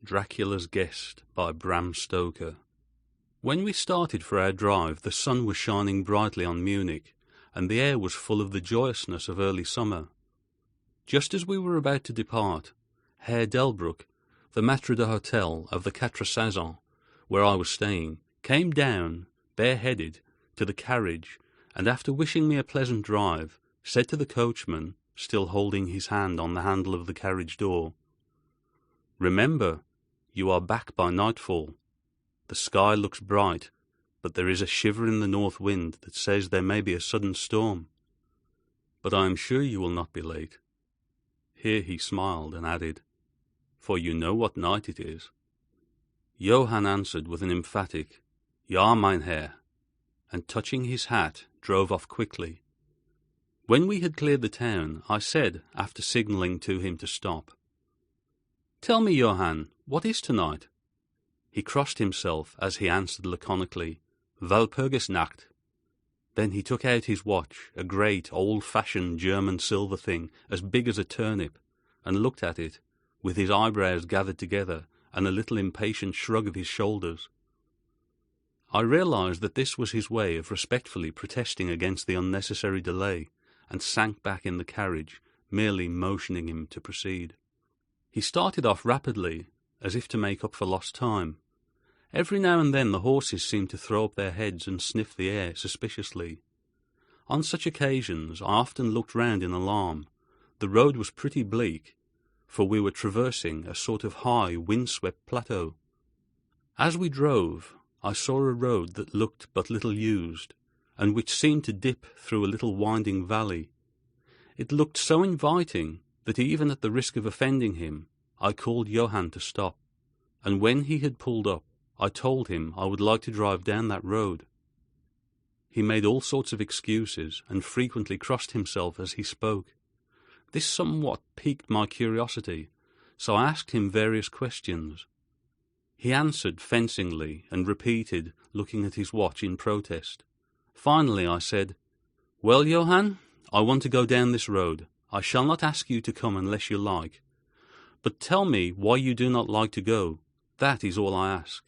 Dracula's Guest by Bram Stoker. When we started for our drive, the sun was shining brightly on Munich, and the air was full of the joyousness of early summer. Just as we were about to depart, Herr Delbruck, the maître d'hôtel of the Quatre Saisons, where I was staying, came down, bareheaded, to the carriage, and after wishing me a pleasant drive, said to the coachman, still holding his hand on the handle of the carriage door, "Remember, you are back by nightfall. The sky looks bright, but there is a shiver in the north wind that says there may be a sudden storm. But I am sure you will not be late." Here he smiled and added, "For you know what night it is." Johann answered with an emphatic, "Ja, mein Herr," and touching his hat, drove off quickly. When we had cleared the town, I said, after signalling to him to stop, "Tell me, Johann, what is tonight?" He crossed himself as he answered laconically, "Walpurgisnacht." Then he took out his watch, a great, old-fashioned German silver thing as big as a turnip, and looked at it, with his eyebrows gathered together and a little impatient shrug of his shoulders. I realized that this was his way of respectfully protesting against the unnecessary delay, and sank back in the carriage, merely motioning him to proceed. He started off rapidly, as if to make up for lost time. Every now and then the horses seemed to throw up their heads and sniff the air suspiciously. On such occasions I often looked round in alarm. The road was pretty bleak, for we were traversing a sort of high, wind-swept plateau. As we drove, I saw a road that looked but little used, and which seemed to dip through a little winding valley. It looked so inviting that even at the risk of offending him, I called Johann to stop, and when he had pulled up, I told him I would like to drive down that road. He made all sorts of excuses, and frequently crossed himself as he spoke. This somewhat piqued my curiosity, so I asked him various questions. He answered fencingly, and repeated, looking at his watch in protest. Finally I said, "Well, Johann, I want to go down this road. I shall not ask you to come unless you like. But tell me why you do not like to go. That is all I ask."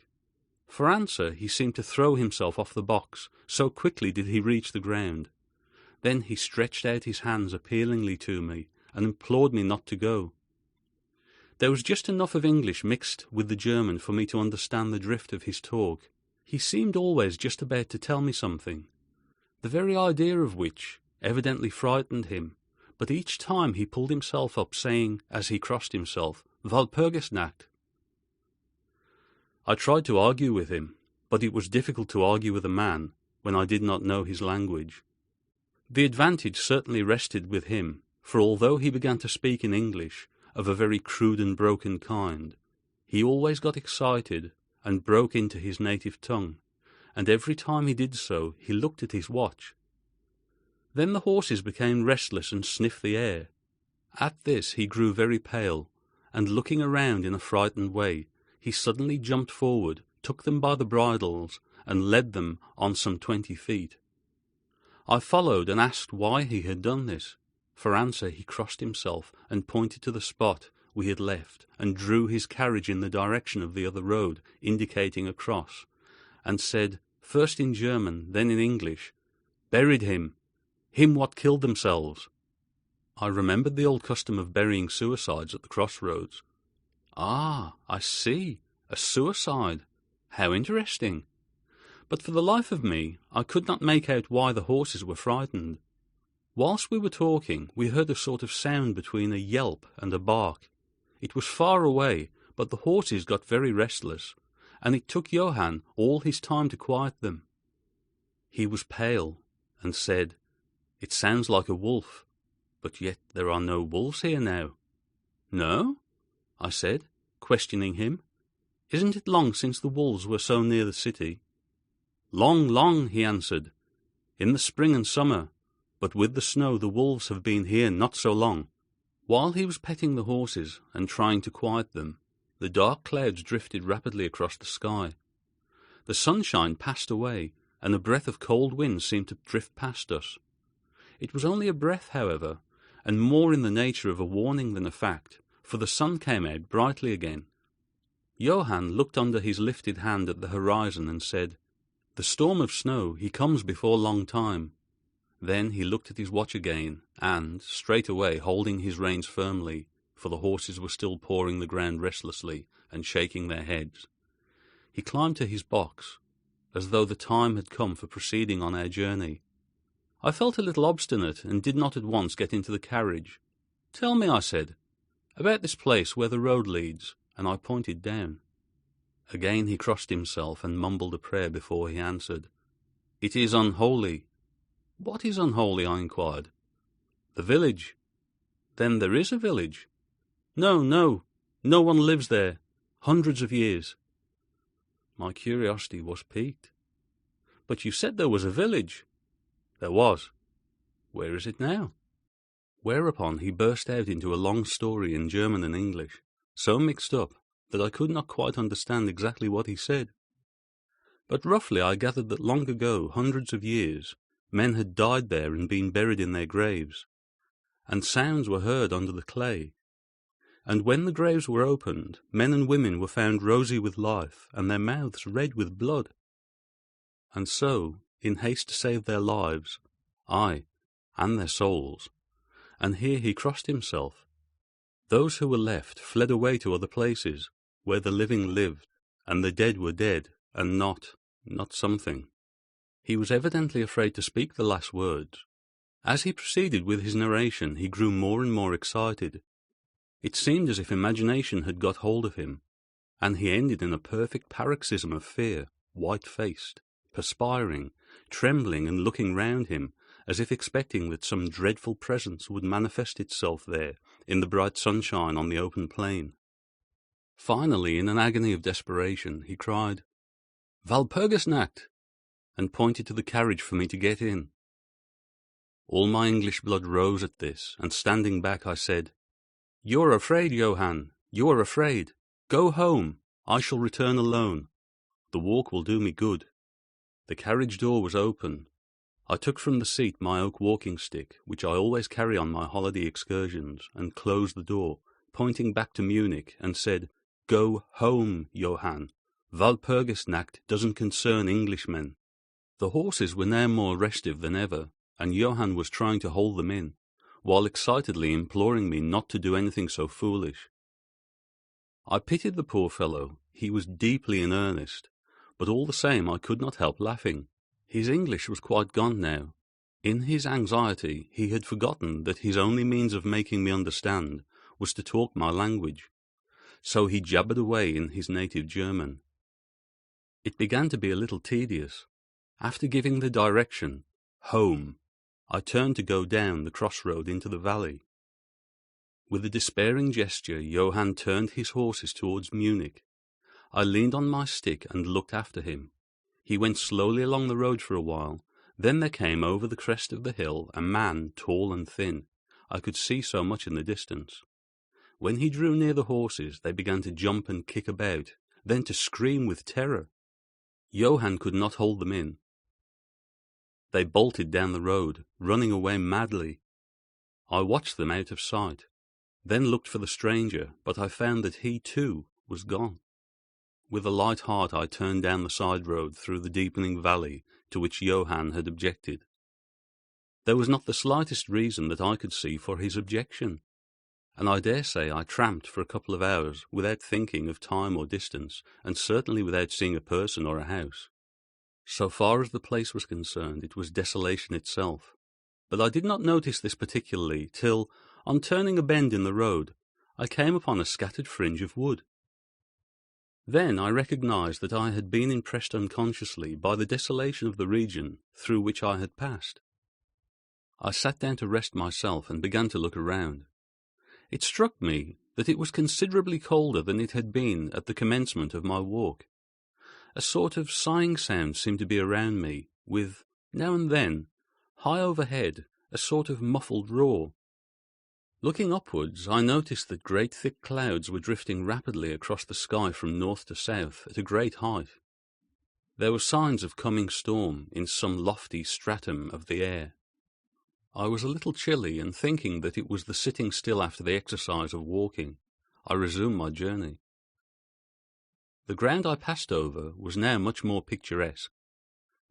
For answer he seemed to throw himself off the box, so quickly did he reach the ground. Then he stretched out his hands appealingly to me, and implored me not to go. There was just enough of English mixed with the German for me to understand the drift of his talk. He seemed always just about to tell me something, the very idea of which evidently frightened him, but each time he pulled himself up, saying, as he crossed himself, "Walpurgisnacht." I tried to argue with him, but it was difficult to argue with a man when I did not know his language. The advantage certainly rested with him, for although he began to speak in English, of a very crude and broken kind, he always got excited and broke into his native tongue, and every time he did so he looked at his watch. Then the horses became restless and sniffed the air. At this he grew very pale, and looking around in a frightened way, he suddenly jumped forward, took them by the bridles, and led them on some 20 feet. I followed and asked why he had done this. For answer he crossed himself and pointed to the spot we had left, and drew his carriage in the direction of the other road, indicating across, and said, first in German, then in English, "Buried him what killed themselves." I remembered the old custom of burying suicides at the crossroads. "Ah, I see, a suicide. How interesting." But for the life of me, I could not make out why the horses were frightened. Whilst we were talking, we heard a sort of sound between a yelp and a bark. It was far away, but the horses got very restless, and it took Johann all his time to quiet them. He was pale, and said, "It sounds like a wolf, but yet there are no wolves here now." "No?" I said, questioning him. "Isn't it long since the wolves were so near the city?" "Long, long," he answered. "In the spring and summer, but with the snow the wolves have been here not so long." While he was petting the horses and trying to quiet them, the dark clouds drifted rapidly across the sky. The sunshine passed away, and a breath of cold wind seemed to drift past us. It was only a breath, however, and more in the nature of a warning than a fact, for the sun came out brightly again. Johann looked under his lifted hand at the horizon and said, "The storm of snow, he comes before long time." Then he looked at his watch again, and, straightway holding his reins firmly, for the horses were still pawing the ground restlessly and shaking their heads, he climbed to his box, as though the time had come for proceeding on our journey. I felt a little obstinate and did not at once get into the carriage. "Tell me," I said, "about this place where the road leads," and I pointed down. Again he crossed himself and mumbled a prayer before he answered. "It is unholy." "What is unholy?" I inquired. "The village." "Then there is a village?" "No, no. No one lives there. Hundreds of years." My curiosity was piqued. "But you said there was a village." "There was." "Where is it now?" Whereupon he burst out into a long story in German and English, so mixed up that I could not quite understand exactly what he said. But roughly I gathered that long ago, hundreds of years, men had died there and been buried in their graves, and sounds were heard under the clay. And when the graves were opened, men and women were found rosy with life, and their mouths red with blood. And so, in haste to save their lives, ay, and their souls, and here he crossed himself, those who were left fled away to other places, where the living lived, and the dead were dead, and not something. He was evidently afraid to speak the last words. As he proceeded with his narration, he grew more and more excited. It seemed as if imagination had got hold of him, and he ended in a perfect paroxysm of fear, white-faced, perspiring, trembling and looking round him, as if expecting that some dreadful presence would manifest itself there in the bright sunshine on the open plain. Finally, in an agony of desperation, he cried, "Walpurgisnacht!" and pointed to the carriage for me to get in. All my English blood rose at this, and standing back I said, "You are afraid, Johann, you are afraid. Go home. I shall return alone. The walk will do me good." The carriage door was open. I took from the seat my oak walking stick, which I always carry on my holiday excursions, and closed the door, pointing back to Munich, and said, "Go home, Johann. Walpurgisnacht doesn't concern Englishmen." The horses were now more restive than ever, and Johann was trying to hold them in, while excitedly imploring me not to do anything so foolish. I pitied the poor fellow. He was deeply in earnest, but all the same I could not help laughing. His English was quite gone now. In his anxiety he had forgotten that his only means of making me understand was to talk my language, so he jabbered away in his native German. It began to be a little tedious. After giving the direction, home, I turned to go down the crossroad into the valley. With a despairing gesture, Johann turned his horses towards Munich. I leaned on my stick and looked after him. He went slowly along the road for a while. Then there came over the crest of the hill a man, tall and thin. I could see so much in the distance. When he drew near the horses, they began to jump and kick about, then to scream with terror. Johann could not hold them in. They bolted down the road, running away madly. I watched them out of sight, then looked for the stranger, but I found that he, too, was gone. With a light heart I turned down the side road through the deepening valley to which Johann had objected. There was not the slightest reason that I could see for his objection, and I dare say I tramped for a couple of hours without thinking of time or distance, and certainly without seeing a person or a house. So far as the place was concerned, it was desolation itself, but I did not notice this particularly till, on turning a bend in the road, I came upon a scattered fringe of wood. Then I recognized that I had been impressed unconsciously by the desolation of the region through which I had passed. I sat down to rest myself and began to look around. It struck me that it was considerably colder than it had been at the commencement of my walk. A sort of sighing sound seemed to be around me, with, now and then, high overhead, a sort of muffled roar. Looking upwards, I noticed that great thick clouds were drifting rapidly across the sky from north to south at a great height. There were signs of coming storm in some lofty stratum of the air. I was a little chilly, and thinking that it was the sitting still after the exercise of walking, I resumed my journey. The ground I passed over was now much more picturesque.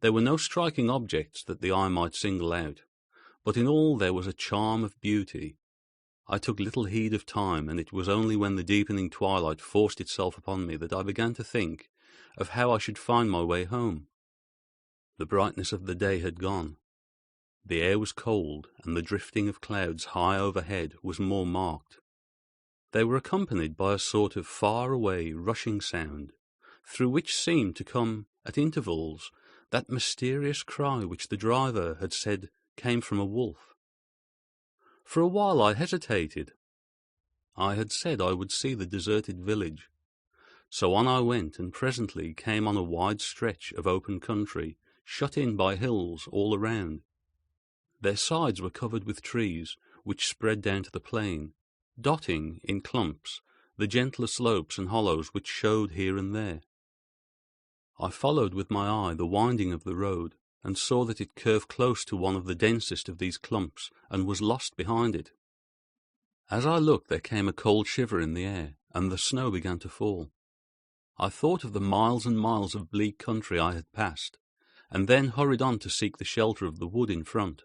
There were no striking objects that the eye might single out, but in all there was a charm of beauty. I took little heed of time, and it was only when the deepening twilight forced itself upon me that I began to think of how I should find my way home. The brightness of the day had gone. The air was cold, and the drifting of clouds high overhead was more marked. They were accompanied by a sort of far-away, rushing sound, through which seemed to come, at intervals, that mysterious cry which the driver had said came from a wolf. For a while I hesitated. I had said I would see the deserted village. So on I went, and presently came on a wide stretch of open country, shut in by hills all around. Their sides were covered with trees, which spread down to the plain, dotting, in clumps, the gentler slopes and hollows which showed here and there. I followed with my eye the winding of the road, and saw that it curved close to one of the densest of these clumps, and was lost behind it. As I looked there came a cold shiver in the air, and the snow began to fall. I thought of the miles and miles of bleak country I had passed, and then hurried on to seek the shelter of the wood in front.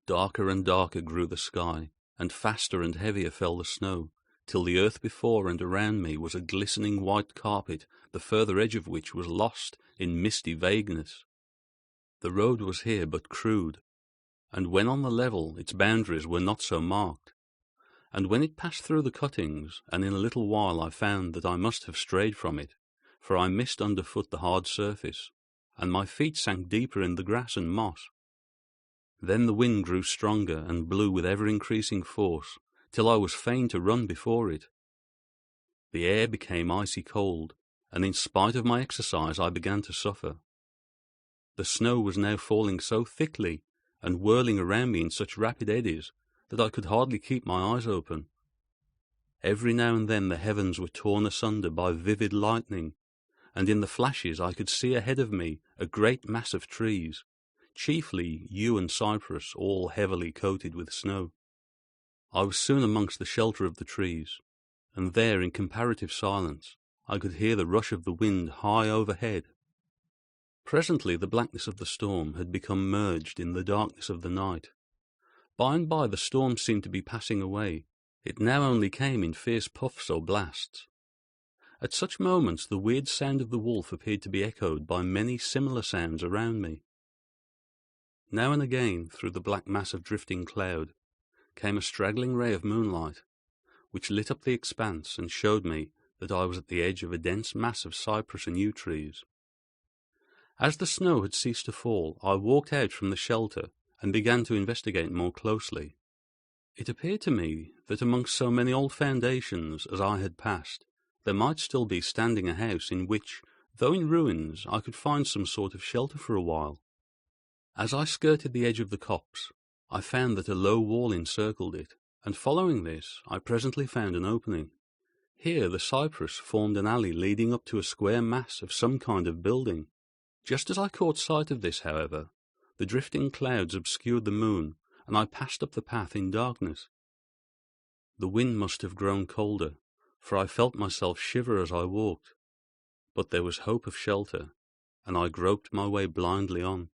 Darker and darker grew the sky, and faster and heavier fell the snow, till the earth before and around me was a glistening white carpet, the further edge of which was lost in misty vagueness. The road was here but crude, and when on the level its boundaries were not so marked. And when it passed through the cuttings, and in a little while I found that I must have strayed from it, for I missed underfoot the hard surface, and my feet sank deeper in the grass and moss. Then the wind grew stronger and blew with ever-increasing force, till I was fain to run before it. The air became icy cold, and in spite of my exercise I began to suffer. The snow was now falling so thickly, and whirling around me in such rapid eddies, that I could hardly keep my eyes open. Every now and then the heavens were torn asunder by vivid lightning, and in the flashes I could see ahead of me a great mass of trees, chiefly yew and cypress, all heavily coated with snow. I was soon amongst the shelter of the trees, and there, in comparative silence, I could hear the rush of the wind high overhead. Presently the blackness of the storm had become merged in the darkness of the night. By and by the storm seemed to be passing away. It now only came in fierce puffs or blasts. At such moments the weird sound of the wolf appeared to be echoed by many similar sounds around me. Now and again, through the black mass of drifting cloud, came a straggling ray of moonlight, which lit up the expanse and showed me that I was at the edge of a dense mass of cypress and yew trees. As the snow had ceased to fall, I walked out from the shelter and began to investigate more closely. It appeared to me that amongst so many old foundations as I had passed, there might still be standing a house in which, though in ruins, I could find some sort of shelter for a while. As I skirted the edge of the copse, I found that a low wall encircled it, and following this, I presently found an opening. Here the cypress formed an alley leading up to a square mass of some kind of building. Just as I caught sight of this, however, the drifting clouds obscured the moon, and I passed up the path in darkness. The wind must have grown colder, for I felt myself shiver as I walked. But there was hope of shelter, and I groped my way blindly on.